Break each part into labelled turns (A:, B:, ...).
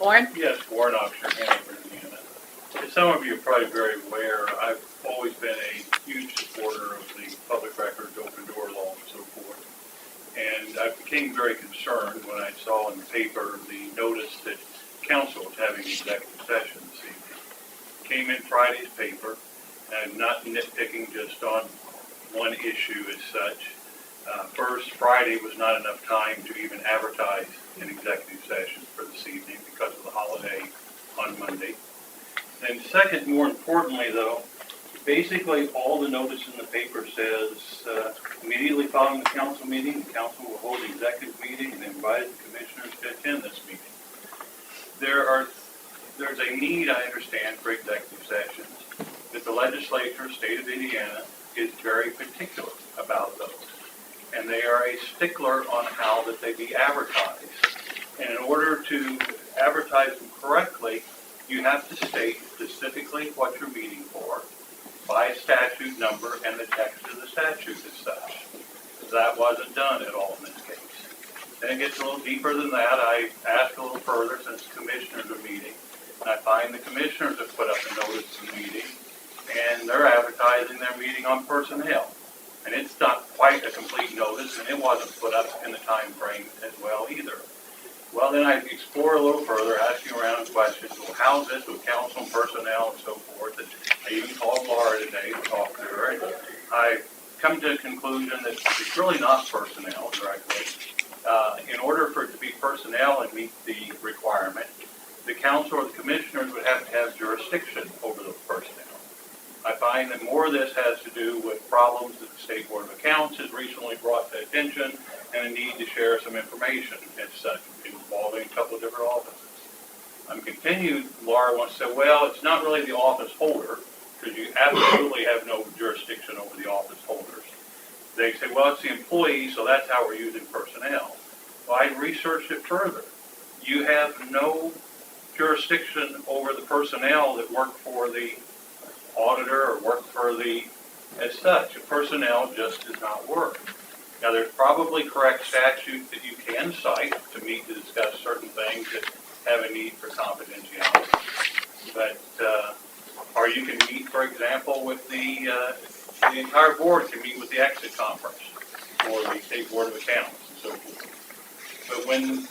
A: Warren?
B: Yes, Warren Officer, Hanover, Indiana. As some of you are probably very aware, I've always been a huge supporter of the public records, open door law, and so forth. And I became very concerned when I saw in the paper the notice that council was having executive session this evening. Came in Friday's paper, and I'm not nitpicking just on one issue as such. First, Friday was not enough time to even advertise an executive session for this evening because of the holiday on Monday. And second, more importantly though, basically all the notice in the paper says immediately following the council meeting, the council will hold an executive meeting and invite the commissioners to attend this meeting. There's a need, I understand, for executive sessions, but the legislature, state of Indiana, is very particular about those. And they are a stickler on how that they be advertised. And in order to advertise them correctly, you have to state specifically what you're meeting for by statute number and the text of the statute as such. That wasn't done at all in this case. Then it gets a little deeper than that. I asked a little further since commissioners are meeting. And I find the commissioners have put up a notice of the meeting, and they're advertising their meeting on personnel. And it's not quite a complete notice, and it wasn't put up in the time frame as well either. Well, then I explore a little further, asking around questions, well, how's this with council and personnel and so forth? And I even called Laura today to talk to her, and I come to a conclusion that it's really not personnel directly. In order for it to be personnel and meet the requirement, the council or the commissioners would have to have jurisdiction over the personnel. I find that more of this has to do with problems that the State Board of Accounts has recently brought to attention and a need to share some information as such involving a couple of different offices. I'm continued, Laura wants to say, well, it's not really the office holder because you absolutely have no jurisdiction over the office holders. They say, well, it's the employee, so that's how we're using personnel. Well, I researched it further. You have no jurisdiction over the personnel that work for the auditor or work for the, as such, personnel just does not work. Now, there's probably correct statute that you can cite to meet to discuss certain things that have a need for confidentiality. But, or you can meet, for example, with the entire board can meet with the exit conference or the State Board of Accounts and so forth. But when...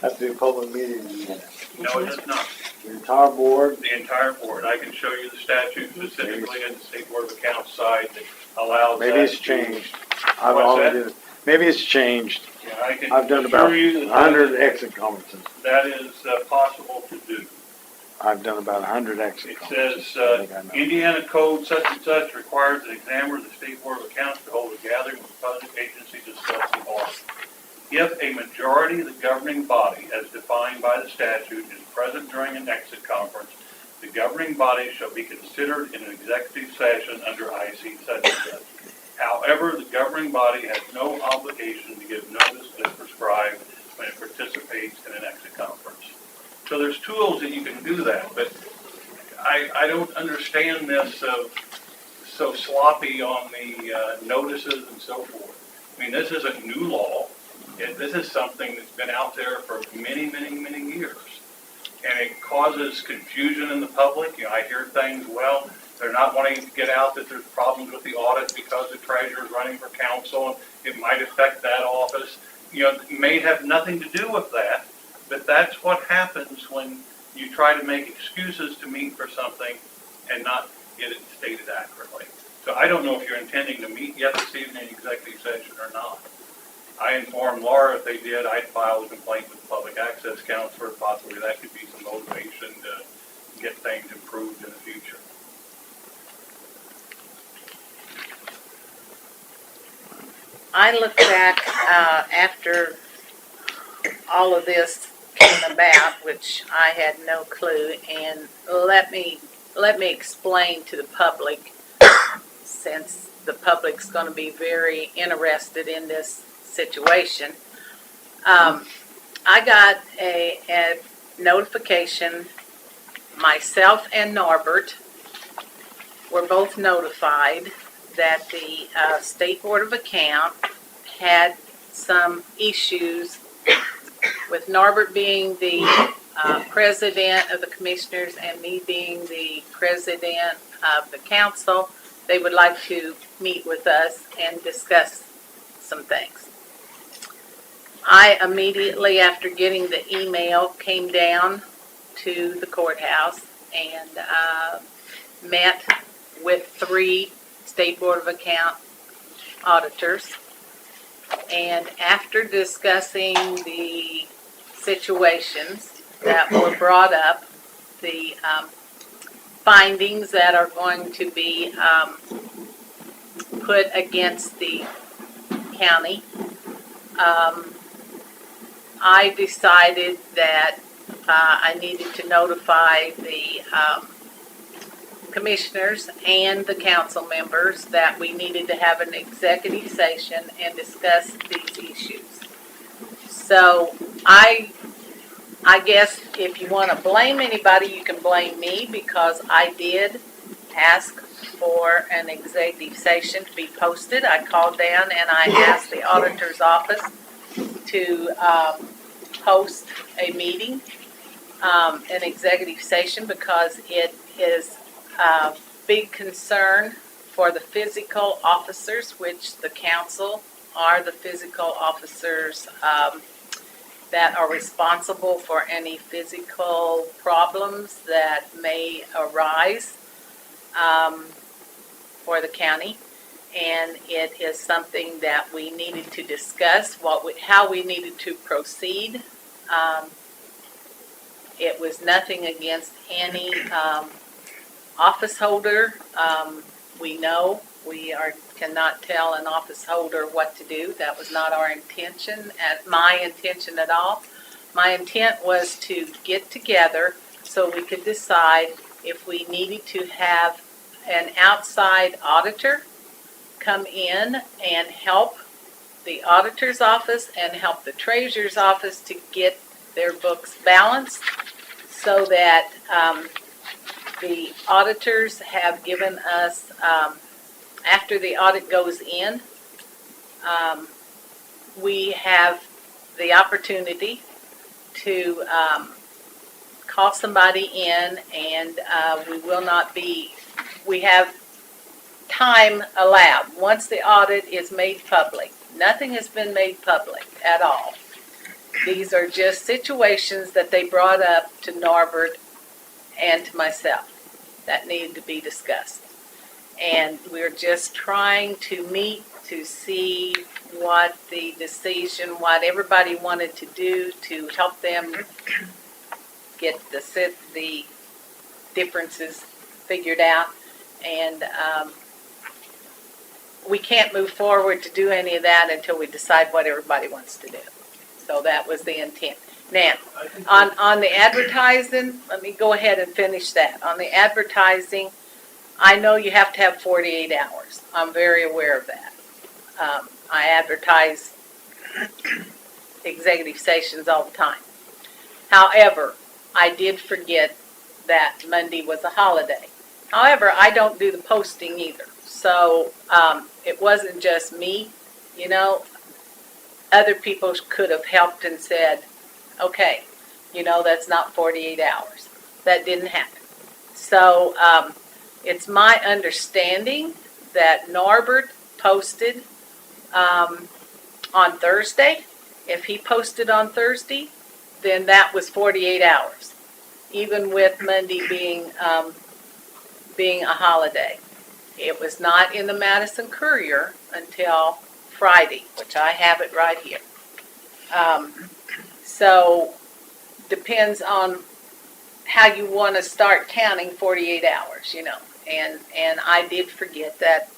C: Has to be a public meeting in the end.
B: No, it does not.
C: The entire board?
B: The entire board. I can show you the statute specifically in the State Board of Accounts side that allows
C: Maybe it's changed. Maybe it's changed.
B: Yeah, I can
C: I've done about
B: assure you
C: 100 exit conferences.
B: that is possible to do.
C: I've done about 100 exit
B: It
C: conferences.
B: says, Indiana Code such and such requires an examiner of the State Board of Accounts to hold a gathering with public agencies to discuss the audit. If a majority of the governing body, as defined by the statute, is present during an exit conference, the governing body shall be considered in an executive session under IC such and such. However, the governing body has no obligation to give notice as prescribed when it participates in an exit conference. So there's tools that you can do that, but I don't understand this so sloppy on the notices and so forth. I mean, this isn't new law. This is something that's been out there for many, many, many years. And it causes confusion in the public. You know, I hear things, well, they're not wanting to get out that there's problems with the audit because the treasurer is running for council and it might affect that office. You know, it may have nothing to do with that, but that's what happens when you try to make excuses to meet for something and not get it stated accurately. So I don't know if you're intending to meet yet this evening in executive session or not. I informed Laura if they did, I'd file a complaint with the Public Access Counselor. Possibly that could be some motivation to get things improved in the future.
A: I look back after all of this came about, which I had no clue, and let me explain to the public, since the public's going to be very interested in this situation. I got a notification. Myself and Norbert were both notified that the State Board of Accounts had some issues with Norbert being the president of the commissioners and me being the president of the council, they would like to meet with us and discuss some things. I immediately, after getting the email, came down to the courthouse and met with 3 State Board of Account auditors. And after discussing the situations that were brought up, the findings that are going to be put against the county, I decided that I needed to notify the commissioners and the council members that we needed to have an executive session and discuss these issues. So I guess if you want to blame anybody, you can blame me, because I did ask for an executive session to be posted. I called down and I asked the auditor's office to post a meeting, an executive session, because it is a big concern for the physical officers, which the council are the physical officers that are responsible for any physical problems that may arise for the county. And it is something that we needed to discuss, how we needed to proceed. It was nothing against any office holder. We know we cannot tell an office holder what to do. That was not our intention, my intention at all. My intent was to get together so we could decide if we needed to have an outside auditor come in and help the auditor's office and help the treasurer's office to get their books balanced, so that the auditors have given us, after the audit goes in, we have the opportunity to call somebody in, and we have time allowed. Once the audit is made public, nothing has been made public at all. These are just situations that they brought up to Norbert and to myself that needed to be discussed. And we're just trying to meet to see what the decision, what everybody wanted to do to help them get the differences figured out. And we can't move forward to do any of that until we decide what everybody wants to do. So that was the intent. Now, on the advertising, let me go ahead and finish that. On the advertising, I know you have to have 48 hours. I'm very aware of that. I advertise executive sessions all the time. However, I did forget that Monday was a holiday. However, I don't do the posting either. So it wasn't just me, you know. Other people could have helped and said, okay, you know, that's not 48 hours. That didn't happen. So it's my understanding that Norbert posted on Thursday. If he posted on Thursday, then that was 48 hours, even with Monday being a holiday. It was not in the Madison Courier until Friday, which I have it right here. So depends on how you want to start counting 48 hours, you know. And I did forget that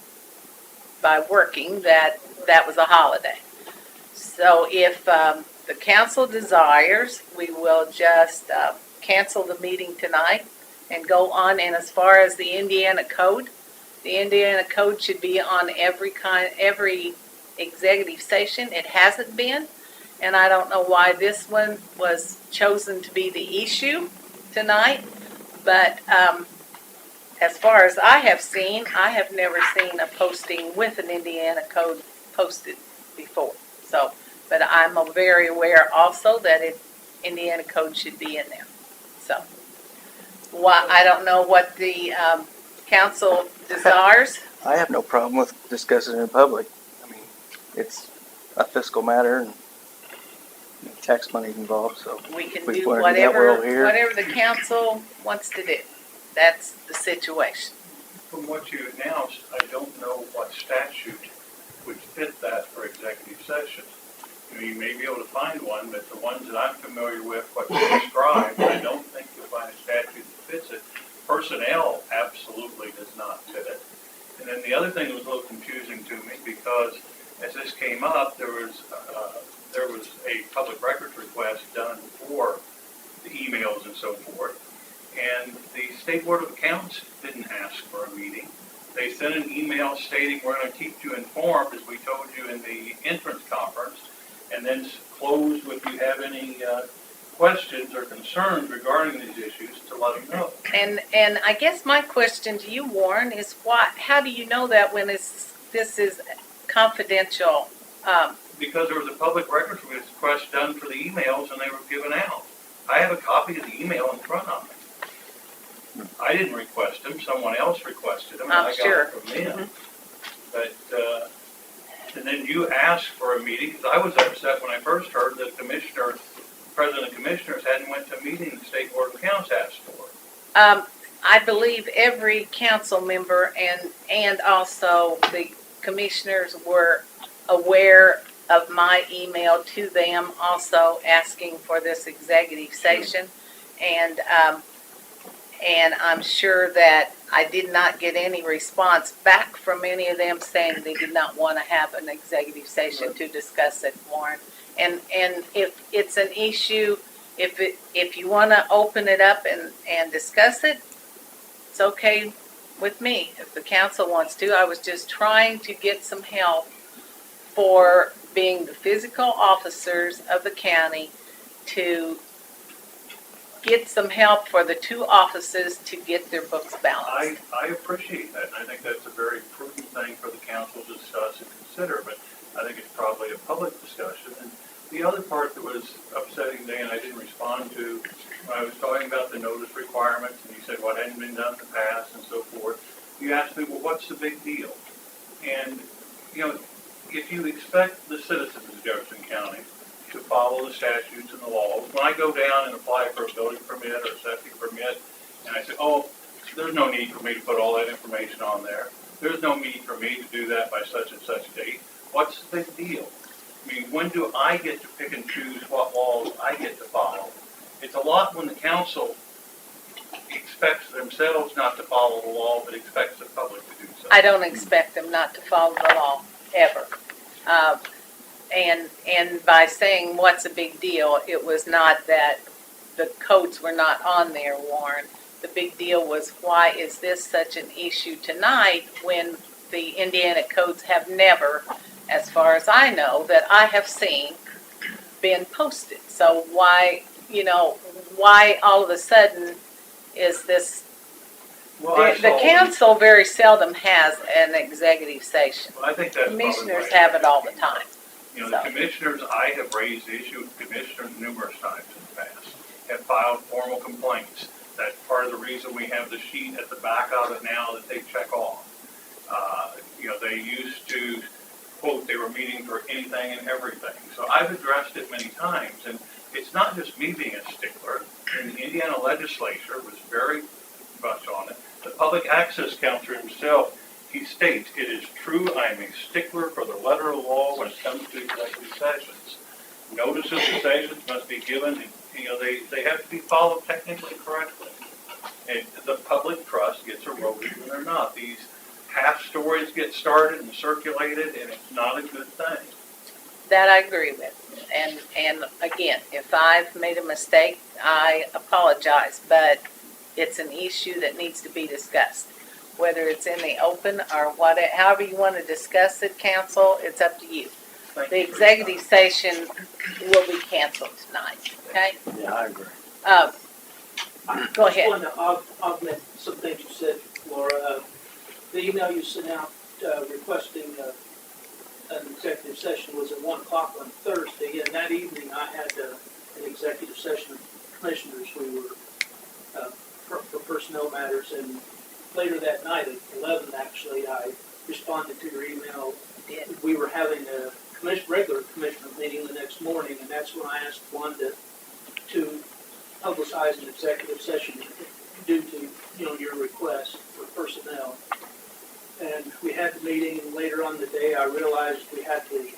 A: by working that was a holiday. So if the council desires, we will just cancel the meeting tonight and go on. And as far as the Indiana Code should be on every executive session. It hasn't been, and I don't know why this one was chosen to be the issue tonight. But as far as I have seen, I have never seen a posting with an Indiana Code posted before. So But I'm very aware also that Indiana code should be in there. So, I don't know what the council desires.
D: I have no problem with discussing it in public. I mean, it's a fiscal matter and tax money's involved, so.
A: We can
D: We
A: do
D: wanna do that, we're all here.
A: whatever the council wants to do. That's the situation.
B: From what you announced, I don't know what statute would fit that for executive session. You may be able to find one, but the ones that I'm familiar with, what you described, I don't think you'll find a statute that fits it. Personnel absolutely does not fit it. And then the other thing that was a little confusing to me, because as this came up, there was a public records request done for the emails and so forth. And the State Board of Accounts didn't ask for a meeting. They sent an email stating, we're going to keep you informed, as we told you in the entrance conference, and then closed if you have any questions or concerns regarding these issues to let them know.
A: And I guess my question to you, Warren, is how do you know that when this is confidential?
B: Because there was a public records request done for the emails and they were given out. I have a copy of the email in front of me. I didn't request them, someone else requested them, and I got it from them. But, and then you asked for a meeting, because I was upset when I first heard that President of Commissioners hadn't went to a meeting the State Board of Accounts asked for.
A: I believe every council member and also the commissioners were aware of my email to them also asking for this executive session. And I'm sure that I did not get any response back from any of them saying they did not want to have an executive session to discuss it, Warren. And if it's an issue, if you want to open it up and discuss it, it's okay with me. If the council wants to, I was just trying to get some help for being the physical officers of the county to get some help for the two offices to get their books balanced.
B: I appreciate that, and I think that's a very prudent thing for the council to discuss and consider, but I think it's probably a public discussion. And the other part that was upsetting, Dan, I didn't respond to, when I was talking about the notice requirements, and you said what hadn't been done in the past and so forth, you asked me, well, what's the big deal? And, you know, if you expect the citizens of Jefferson County to follow the statutes and the laws, when I go down and apply for a building permit or a septic permit, and I say, oh, there's no need for me to put all that information on there. There's no need for me to do that by such and such date. What's the big deal? I mean, when do I get to pick and choose what laws I get to follow? It's a lot when the council expects themselves not to follow the law, but expects the public to do so.
A: I don't expect them not to follow the law, ever. And by saying what's a big deal, it was not that the codes were not on there, Warren. The big deal was, why is this such an issue tonight when the Indiana codes have never, as far as I know, that I have seen, been posted? So why all of a sudden is this?
B: Well,
A: The council very seldom has an executive session.
B: Well, I think that's
A: Commissioners
B: right.
A: have it all the time.
B: You know, the commissioners, I have raised the issue with commissioners numerous times in the past, have filed formal complaints. That's part of the reason we have the sheet at the back of it now that they check off. They used to, quote, they were meeting for anything and everything. So I've addressed it many times, and it's not just me being a stickler. And the Indiana legislature was very much on it. The public access counselor himself, he states, it is true, I am a stickler for the letter of the law when it comes to executive sessions. Notices of sessions must be given, and, they have to be followed technically correctly. And the public trust gets eroded when they're not. These half stories get started and circulated, and it's not a good thing.
A: That I agree with. And again, if I've made a mistake, I apologize, but it's an issue that needs to be discussed. Whether it's in the open or however you want to discuss it, council, it's up to you. The executive session will be canceled tonight, okay?
C: Yeah, I agree.
A: Go ahead.
E: I just wanted to augment some things you said, Laura. The email you sent out requesting an executive session was at 1 o'clock on Thursday, and that evening I had an executive session of commissioners. We were, for personnel matters, and later that night at 11, actually, I responded to your email. We were having a regular commissioner meeting the next morning, and that's when I asked Wanda to publicize an executive session due to, your request for personnel. And we had the meeting, and later on the day, I realized we had the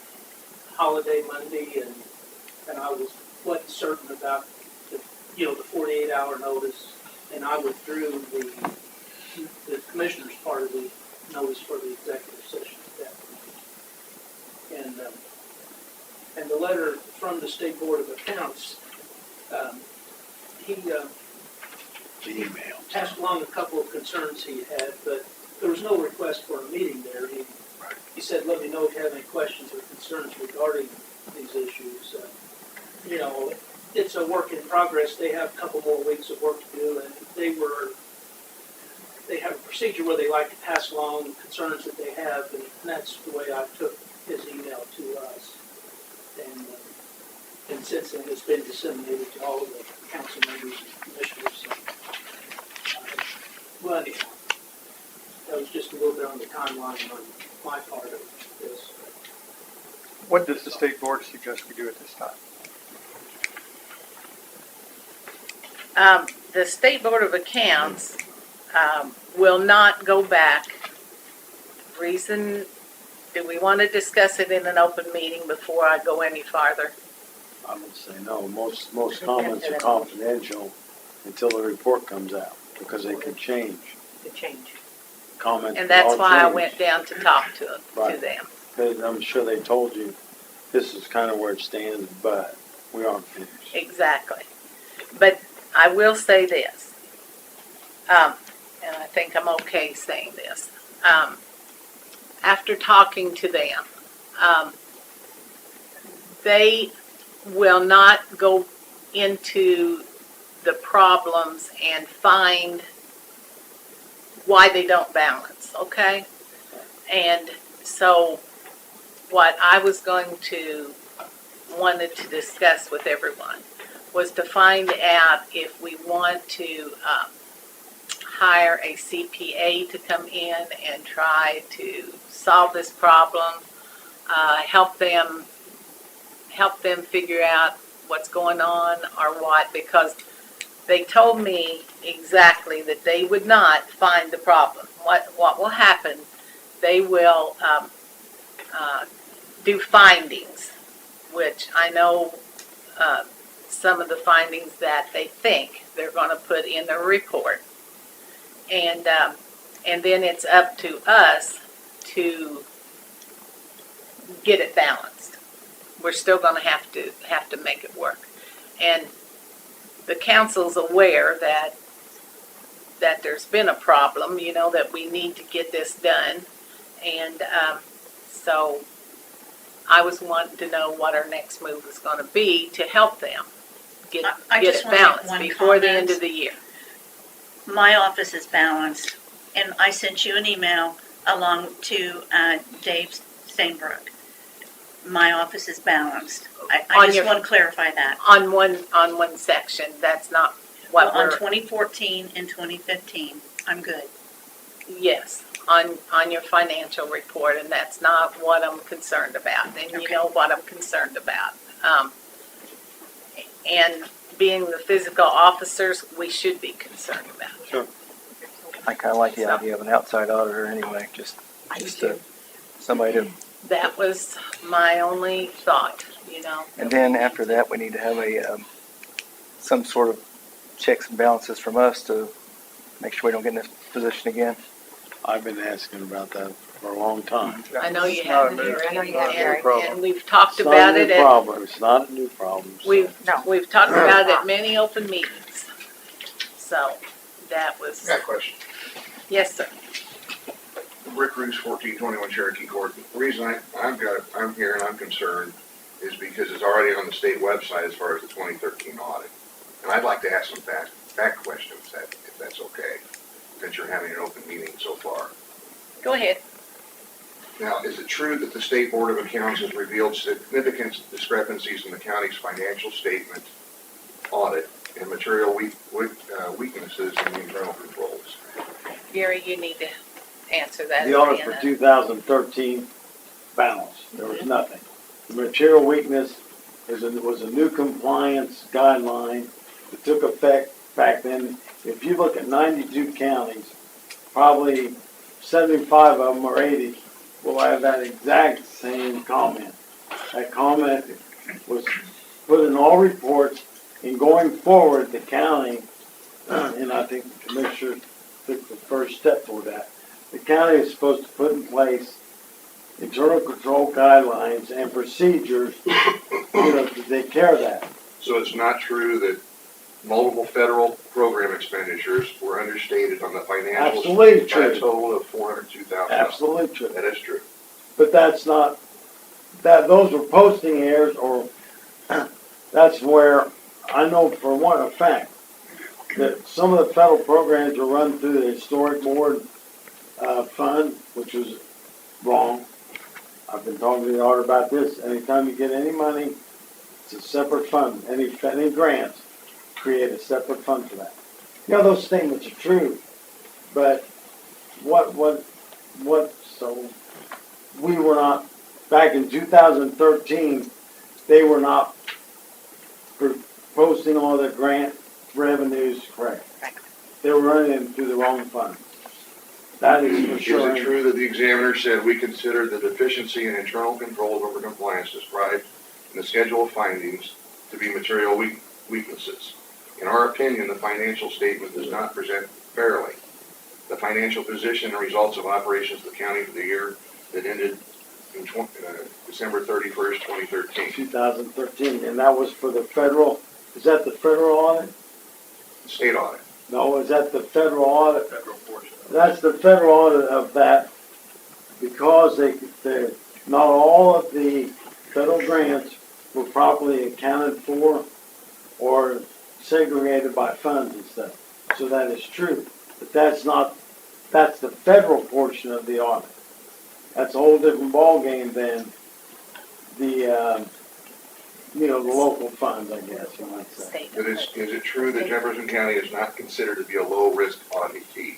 E: holiday Monday, and I wasn't certain about the 48-hour notice, and I withdrew the commissioner's part of the notice for the executive session at that point. And the letter from the State Board of Accounts, he passed along a couple of concerns he had, but there was no request for a meeting there. He said, let me know if you have any questions or concerns regarding these issues. It's a work in progress. They have a couple more weeks of work to do, and they have a procedure where they like to pass along concerns that they have, and that's the way I took his email to us. And since then, it's been disseminated to all of the council members and commissioners. Well, anyhow, that was just a little bit on the timeline on my part of this.
C: What does the state board suggest we do at this time?
A: The State Board of Accounts will not go back. Reason, do we want to discuss it in an open meeting before I go any farther?
C: I would say no. Most comments are confidential until the report comes out, because they could change.
F: The change.
C: Comments
A: And
C: could all
A: that's why I
C: change.
A: went down to talk to
C: Right.
A: them.
C: I'm sure they told you, this is kind of where it stands, but we aren't finished.
A: Exactly. But I will say this, and I think I'm okay saying this. After talking to them, they will not go into the problems and find why they don't balance, okay? And so what I was wanted to discuss with everyone was to find out if we want to hire a CPA to come in and try to solve this problem, help them figure out what's going on or what, because they told me exactly that they would not find the problem. What will happen, they will do findings, which I know some of the findings that they think they're going to put in their report. And then it's up to us to get it balanced. We're still going to have to make it work. And the council's aware that there's been a problem, that we need to get this done. And so I was wanting to know what our next move was going to be to help them get
F: I just
A: it
F: want to make
A: balanced
F: one
A: before the end
F: comment.
A: of the year.
F: My office is balanced, and I sent you an email along to Dave Stainbrook. My office is balanced. I
A: On
F: just
A: your-
F: want to clarify that.
A: On one section, that's not what
F: Well, on
A: we're,
F: 2014 and 2015, I'm good.
A: yes, on your financial report, and that's not what I'm concerned about. And you
F: Okay.
A: know what I'm concerned about. And being the physical officers, we should be concerned about.
C: Sure.
D: I kind of like the idea of an outside auditor anyway, just somebody to,
A: That was my only thought,
D: and then after that, we need to have some sort of checks and balances from us to make sure we don't get in this position again.
C: I've been asking about that for a long time.
A: I know you
C: It's not a
A: have,
C: new-
A: Gary,
F: I know you have, Gary.
A: and we've talked
C: It's not
A: about
C: a
A: it
C: new
A: at,
C: problem. It's not a new problem. so-
A: we've talked about it at many open meetings. So, that was,
G: Got a question.
A: yes, sir.
G: Rick Roos, 1421 Cherokee Court. The reason I'm here and I'm concerned is because it's already on the state website as far as the 2013 audit. And I'd like to ask some fact questions, if that's okay, since you're having an open meeting so far.
A: Go ahead.
G: Now, is it true that the State Board of Accounts has revealed significant discrepancies in the county's financial statement audit and material weaknesses in the internal controls?
A: Gary, you need to answer that.
C: The audit for 2013 balance, there was nothing. The material weakness was a new compliance guideline that took effect back then. If you look at 92 counties, probably 75 of them or 80 will have that exact same comment. That comment was put in all reports, and going forward, the county, and I think the commissioner took the first step toward that, the county is supposed to put in place internal control guidelines and procedures, to take care of that.
G: So it's not true that multiple federal program expenditures were understated on the financials
C: Absolutely
G: by
C: true.
G: a total of $402,000.
C: Absolutely true.
G: That is true.
C: But that's not, those were posting errors, or that's where I know for one fact that some of the federal programs were run through the historic board fund, which was wrong. I've been talking to the auditor about this. Anytime you get any money, it's a separate fund. Any grants, create a separate fund for that. Those statements are true, but so we were not, back in 2013, they were not posting all their grant revenues correct. They were running them through the wrong fund. That is for sure.
G: Is it true that the examiner said we consider the deficiency in internal controls over compliance described in the schedule of findings to be material weaknesses? In our opinion, the financial statement does not present fairly the financial position and results of operations of the county for the year that ended in December 31st, 2013.
C: 2013, and that was for the federal, is that the federal audit?
G: State audit.
C: No, is that the federal audit?
B: Federal portion.
C: That's the federal audit of that, because not all of the federal grants were properly accounted for or segregated by funds and stuff. So that is true, but that's the federal portion of the audit. That's a whole different ballgame than the local funds, I guess you might say.
G: Is it true that Jefferson County is not considered to be a low-risk auditee?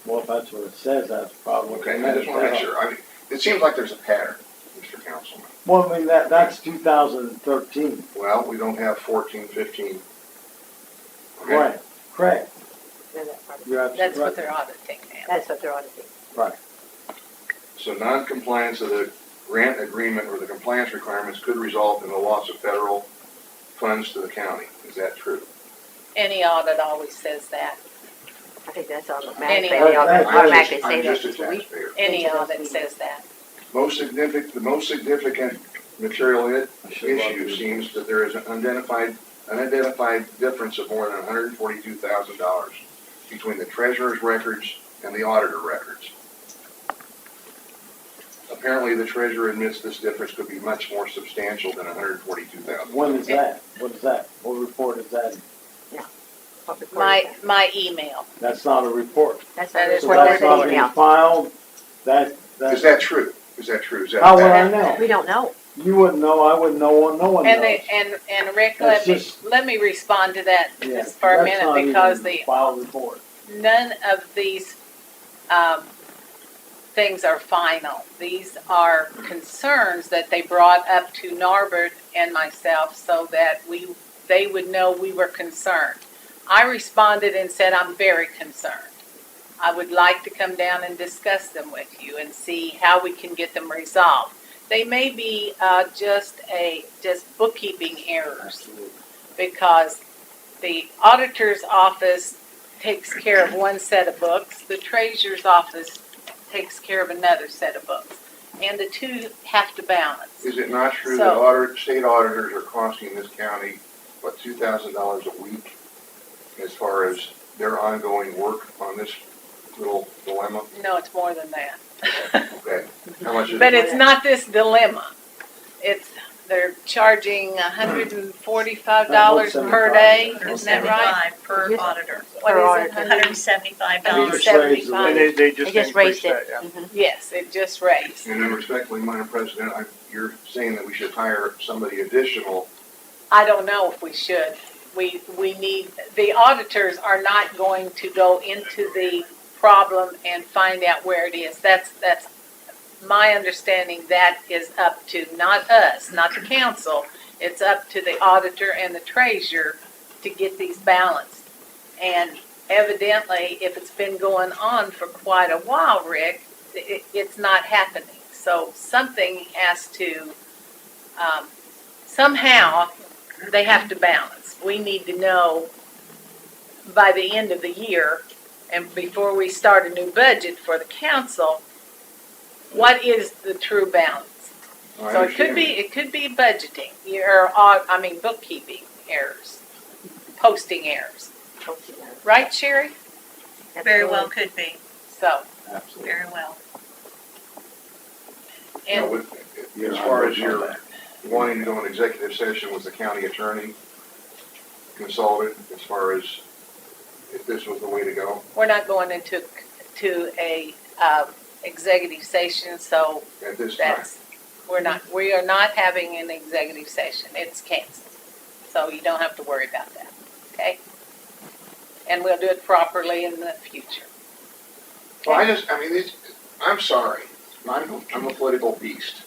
C: Well, if that's what it says, that's probably.
G: Okay, I just want to make sure. I mean, it seems like there's a pattern, Mr. Councilman.
C: Well, I mean, that's 2013.
G: Well, we don't have 14, 15. Okay.
C: Correct. You're
A: That's
C: absolutely
A: what
C: right.
A: they're auditing now.
H: That's what they're auditing.
C: Right.
G: So non-compliance of the grant agreement or the compliance requirements could result in the loss of federal funds to the county. Is that true?
A: Any audit always says that.
H: I think that's automatic.
A: Any
H: They
A: audit.
H: automatically say
G: I'm
H: that.
G: just a taxpayer.
A: Any
H: Into those
A: audit
H: meetings.
A: says that.
G: The most significant material
C: I should love
G: issue
C: to-
G: seems that there is an unidentified difference of more than $142,000 between the treasurer's records and the auditor records. Apparently, the treasurer admits this difference could be much more substantial than $142,000.
C: When is that? What is that? What report is that?
H: Public
A: My
H: record.
A: email.
C: That's not a report.
H: That's
A: that
H: not
A: is
C: So
H: what
C: that's
H: that's
C: not
H: an
C: being
H: email.
C: filed. That's.
G: Is that true? Is that true? Is that
C: How would
G: a
C: I
G: fact?
C: know?
H: We don't know.
C: You wouldn't know. I wouldn't know. No one knows.
A: And Rick,
C: That's
A: let me respond to that
C: Yeah,
A: just for a
C: that's not
A: minute, because
C: even
A: the
C: filed report.
A: none of these things are final. These are concerns that they brought up to Norbert and myself so that they would know we were concerned. I responded and said, I'm very concerned. I would like to come down and discuss them with you and see how we can get them resolved. They may be just bookkeeping errors,
C: Absolutely.
A: because the auditor's office takes care of one set of books, the treasurer's office takes care of another set of books, and the two have to balance.
G: Is it not true
A: So-
G: that state auditors are costing this county, what, $2,000 a week as far as their ongoing work on this little dilemma?
A: No, it's more than that.
G: Okay, how much is
A: But
G: it?
A: it's not this dilemma. they're charging $145 per day, isn't that right?
F: $175 per
H: Yes.
F: auditor.
A: What is it,
F: $175.
C: Just raised the rate.
D: They just
H: They just raised
D: increased
H: it.
D: that, yeah.
A: Yes, it just raised.
G: And then respectfully, Madam President, you're saying that we should hire somebody additional.
A: I don't know if we should. We need, the auditors are not going to go into the problem and find out where it is. That's my understanding. That is up to not us, not the council. It's up to the auditor and the treasurer to get these balanced. And evidently, if it's been going on for quite a while, Rick, it's not happening. So something has to, somehow, they have to balance. We need to know by the end of the year, and before we start a new budget for the council, what is the true balance?
G: I
A: So it could
G: understand.
A: be budgeting, bookkeeping errors, posting errors. Right, Sherry?
F: Very well could be,
A: So,
C: Absolutely.
F: very well.
G: Now,
A: and
G: as far as your wanting to go in executive session with the county attorney consultant, as far as if this was the way to go
A: we're not going into a executive session, so
G: at this time.
A: we are not having an executive session. It's canceled. So you don't have to worry about that, okay? And we'll do it properly in the future.
G: Well, I'm sorry, I'm a political beast.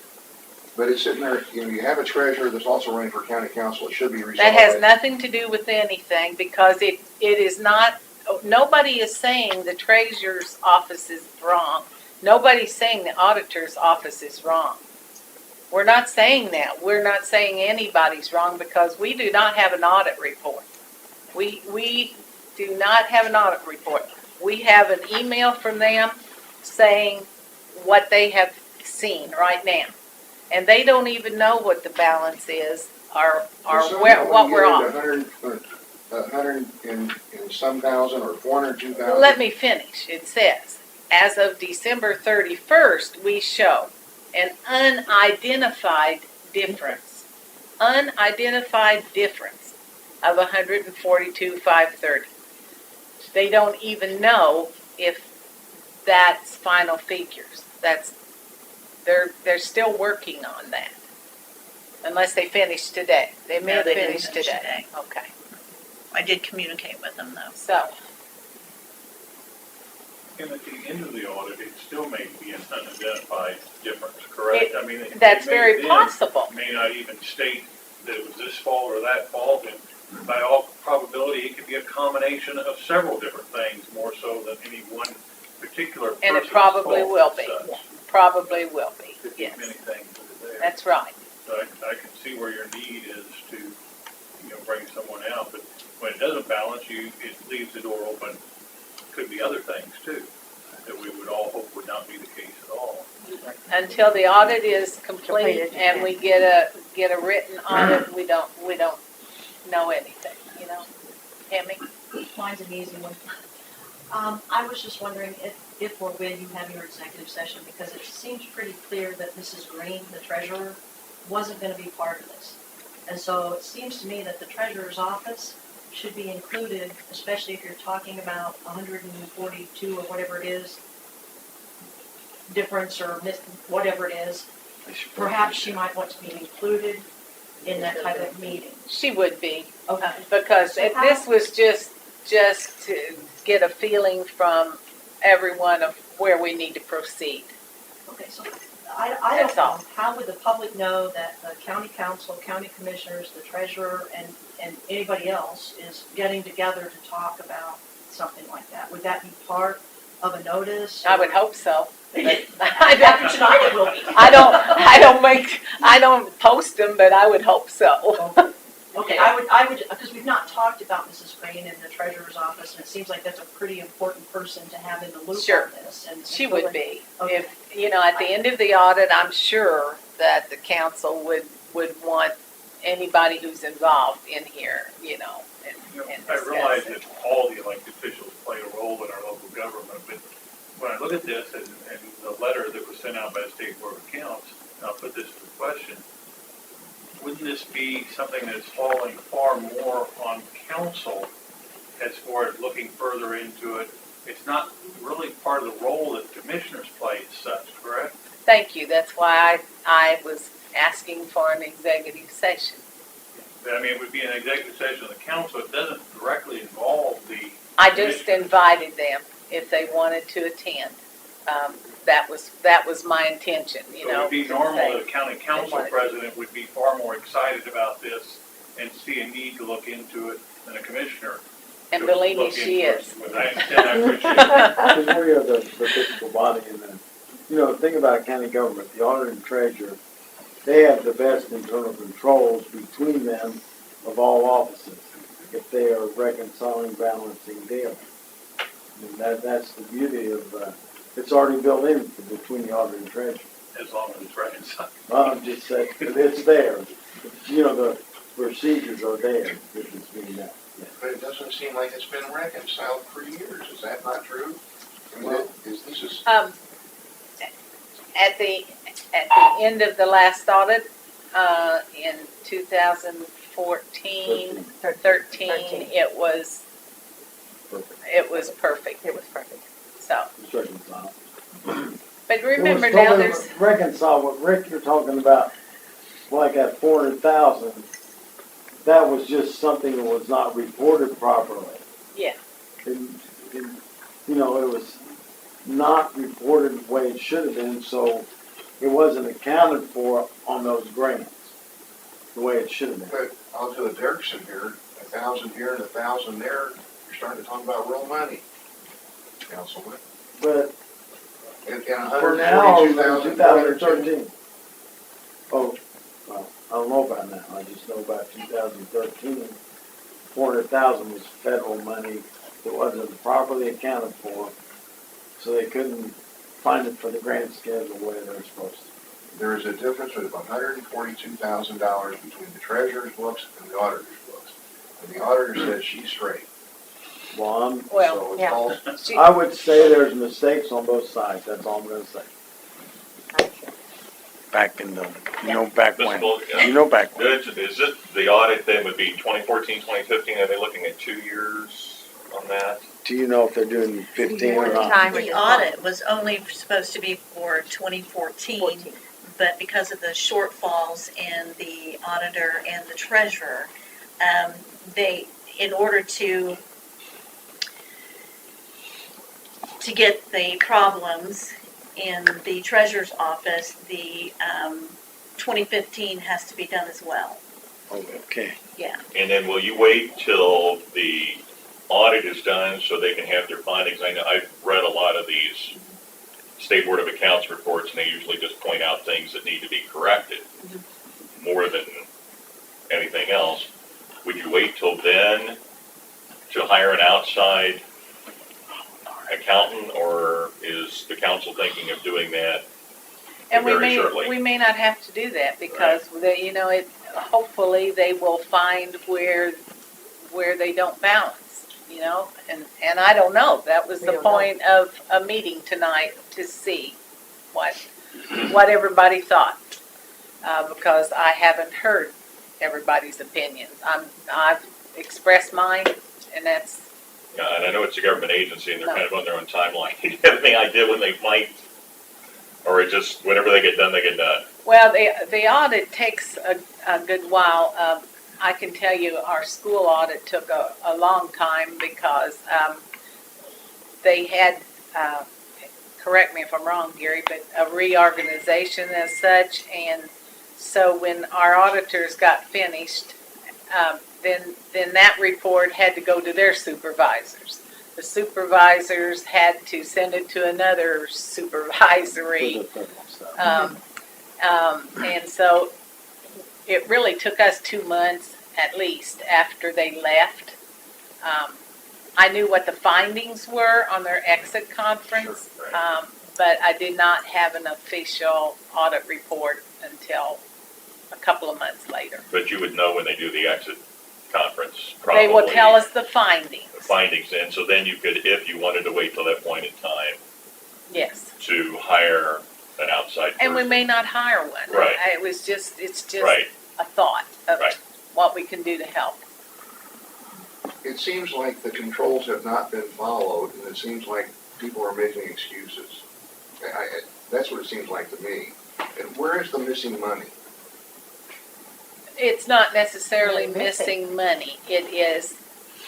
G: But it's sitting there, you have a treasurer that's also running for county council, it should be resolved.
A: That has nothing to do with anything, because it is not, nobody is saying the treasurer's office is wrong. Nobody's saying the auditor's office is wrong. We're not saying that. We're not saying anybody's wrong, because we do not have an audit report. We do not have an audit report. We have an email from them saying what they have seen right now. And they don't even know what the balance is, or what we're on.
G: A hundred and some thousand, or 402,000.
A: Let me finish. It says, as of December 31st, we show an unidentified difference of 142,530. They don't even know if that's final figures. They're still working on that. Unless they finish today. They may
F: No,
A: have
F: they didn't
A: finished
F: finish
A: today.
F: today.
A: Okay.
F: I did communicate with them though.
A: So,
B: And at the end of the audit, it still may be an unidentified difference, correct? I mean,
A: that's
B: it may
A: very
B: then
A: possible.
B: may not even state that it was this fault or that fault, and by all probability, it could be a combination of several different things, more so than any one particular person's
A: And it probably
B: fault
A: will
B: as
A: be.
B: such.
A: Probably will be,
B: Could be
A: yes.
B: many things that are there.
A: That's right.
B: So I can see where your need is to, bring someone out, but when it doesn't balance, it leaves the door open. Could be other things too, that we would all hope would not be the case at all.
A: Until the audit is complete
H: Completed,
A: and we get a written audit, we don't know anything, Tammy?
I: Mine's an easy one. I was just wondering if or when you have your executive session, because it seems pretty clear that Mrs. Green, the treasurer, wasn't gonna be part of this. And so it seems to me that the treasurer's office should be included, especially if you're talking about 142 or whatever it is, difference or whatever it is. Perhaps she might want to be included in that type of meeting.
A: She would be,
I: Okay.
A: because
I: So how-
A: this was just to get a feeling from everyone of where we need to proceed.
I: Okay, so I
A: That's
I: don't
A: all.
I: know, how would the public know that the county council, county commissioners, the treasurer, and anybody else is getting together to talk about something like that? Would that be part of a notice?
A: I would hope so.
I: After tonight it will be.
A: I don't post them, but I would hope so.
I: Okay, I would, because we've not talked about Mrs. Green in the treasurer's office, and it seems like that's a pretty important person to have in the loop
A: Sure.
I: on this. And
A: She would be.
I: Okay.
A: If, at the end of the audit, I'm sure that the council would want anybody who's involved in here, and
B: I realize
A: discuss it.
B: that all the elected officials play a role in our local government, but when I look at this and the letter that was sent out by the State Board of Accounts, and I'll put this to the question, as far as looking further into it, it's not really part of the role that commissioners play as such, correct?
A: Thank you, that's why I was asking for an executive session.
B: I mean, it would be an executive session of the council, it doesn't directly involve the.
A: I just invited them if they wanted to attend. That was my intention, you
B: So it
A: know.
B: would be
A: to
B: normal
A: say-
B: that a county council
A: wanted-
B: president would be far more excited about this and see a need to look into it than a commissioner.
A: And
B: to
A: believe me,
B: look
A: she
B: into
A: is.
B: it. I understand, I appreciate that.
C: Because we are the fiscal body, and then, you know, the thing about county government, the auditor and treasurer, they have the best internal controls between them of all offices, if they are reconciling, balancing daily. And that's the beauty of, it's already built in between the auditor and treasurer.
B: As long as it's reconciled.
C: I'm just saying, it's there. You know, the procedures are there, if it's being done. Yeah.
G: But it doesn't seem like it's been reconciled for years. Is that not true? I mean, this is,
A: At the end of the last audit, in 2014, 13, it was
C: Perfect.
A: perfect,
H: It was perfect.
A: so.
C: It's reconciled.
A: But remember
C: It was
A: now,
C: totally
A: there's,
C: reconciled, what Rick, you're talking about, like that 400,000, that was just something that was not reported properly.
A: Yeah.
C: And, you know, it was not reported the way it should have been, so it wasn't accounted for on those grants, the way it should have been.
G: but I'll do a Dirksen here, 1,000 here and 1,000 there. You're starting to talk about real money, Councilman.
C: But
G: And
C: for now, in
G: 142,000.
C: 2013, oh, well, I don't know about now, I just know about 2013, 400,000 was federal money that wasn't properly accounted for, so they couldn't find it for the grant schedule the way they're supposed to.
G: There is a difference of $142,000 between the treasurer's books and the auditor's books. And the auditor says she's straight.
C: Well,
A: well,
G: So it's
H: yeah.
G: all,
C: I would say there's mistakes on both sides, that's all I'm gonna say.
J: Back in the, you know, back when,
K: Visible,
J: you know, back when.
K: Good, is it, the audit then would be 2014, 2015, are they looking at 2 years on that?
C: Do you know if they're doing 15 or
H: More
C: not?
H: time.
F: The audit was only supposed to be for 2014,
H: 14.
F: but because of the shortfalls in the auditor and the treasurer, they, in order to get the problems in the treasurer's office, the 2015 has to be done as well.
J: Oh, okay.
F: Yeah.
K: And then will you wait till the audit is done so they can have their findings? I know, I've read a lot of these State Board of Accounts reports, and they usually just point out things that need to be corrected more than anything else. Would you wait till then to hire an outside accountant, or is the council thinking of doing that
A: and
K: very shortly?
A: we may not have to do that because they, you know, hopefully they will find where they don't balance, you know, and I don't know. That was
H: We
A: the
H: don't know.
A: point of a meeting tonight, to see what everybody thought, because I haven't heard everybody's opinions. I've expressed mine, and that's.
K: Yeah, and I know it's a government agency and they're kind of on their own timeline. Do you have any idea when they might, or it just, whenever they get done, they get done?
A: Well, the audit takes a good while. I can tell you our school audit took a long time because they had, correct me if I'm wrong, Gary, but a reorganization as such. And so when our auditors got finished, then that report had to go to their supervisors. The supervisors had to send it to another supervisory.
C: For the federal stuff.
A: And so it really took us 2 months at least after they left. I knew what the findings were on their exit conference,
K: Sure, right.
A: but I did not have an official audit report until a couple of months later.
K: But you would know when they do the exit conference, probably.
A: They will tell us the findings.
K: The findings, and so then you could, if you wanted to wait till that point in time,
A: Yes.
K: to hire an outside person.
A: And we may not hire one.
K: Right.
A: It's just
K: Right.
A: a thought of
K: Right.
A: what we can do to help.
G: it seems like the controls have not been followed, and it seems like people are making excuses. That's what it seems like to me. And where is the missing money?
A: It's not necessarily missing money. It is,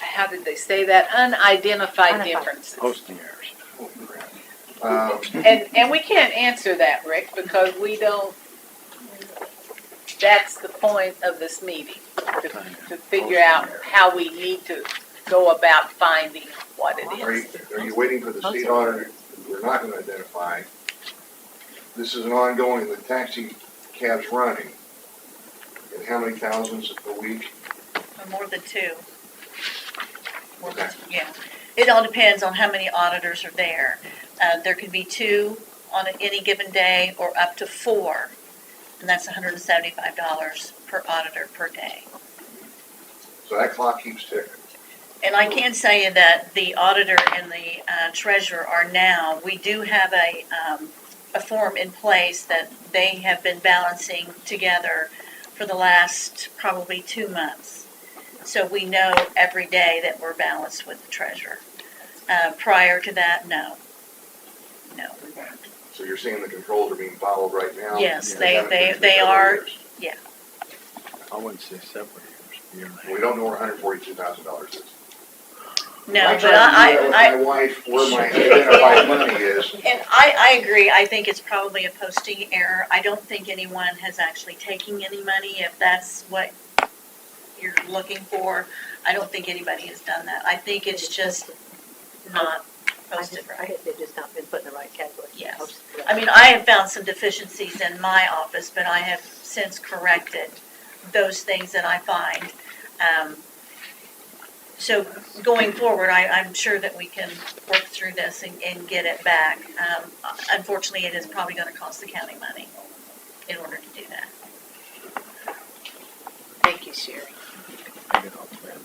A: how did they say that? Unidentified
H: Unidentified.
A: differences.
J: Posting errors.
G: Oh, crap.
A: And we can't answer that, Rick, because we don't, that's the point of this meeting, to figure out how we need to go about finding what it is.
G: Are you waiting for the state auditor? We're not gonna identify. This is an ongoing, the taxi cab's running. And how many thousands a week?
F: Or more than two. More than
G: Okay.
F: two, yeah. It all depends on how many auditors are there. There could be 2 on any given day or up to 4. And that's $175 per auditor per day.
G: So that clock keeps ticking.
F: And I can say you that the auditor and the treasurer are now, we do have a form in place that they have been balancing together for the last probably 2 months. So we know every day that we're balanced with the treasurer. Prior to that, no. No.
G: So you're saying the controls are being followed right now?
F: Yes,
G: Yeah,
F: they
G: haven't been for
F: they
G: several
F: are.
G: years.
J: I wouldn't say several years, year and a half.
G: We don't know where $142,000 is.
F: No,
G: I
F: but
G: try to do that with
F: I
G: my wife where my identified money is.
F: and I agree. I think it's probably a posting error. I don't think anyone has actually taken any money. If that's what you're looking for, I don't think anybody has done that. I think it's just not posted
H: I
F: right.
H: guess they've just not been put in the right category.
F: Yes.
H: Posted
F: I mean, I have found some deficiencies in my office, but I have since corrected those things that I find. So going forward, I'm sure that we can work through this and get it back. Unfortunately, it is probably going to cost the county money in order to do that.
A: Thank you, Sherry.
J: I get off that.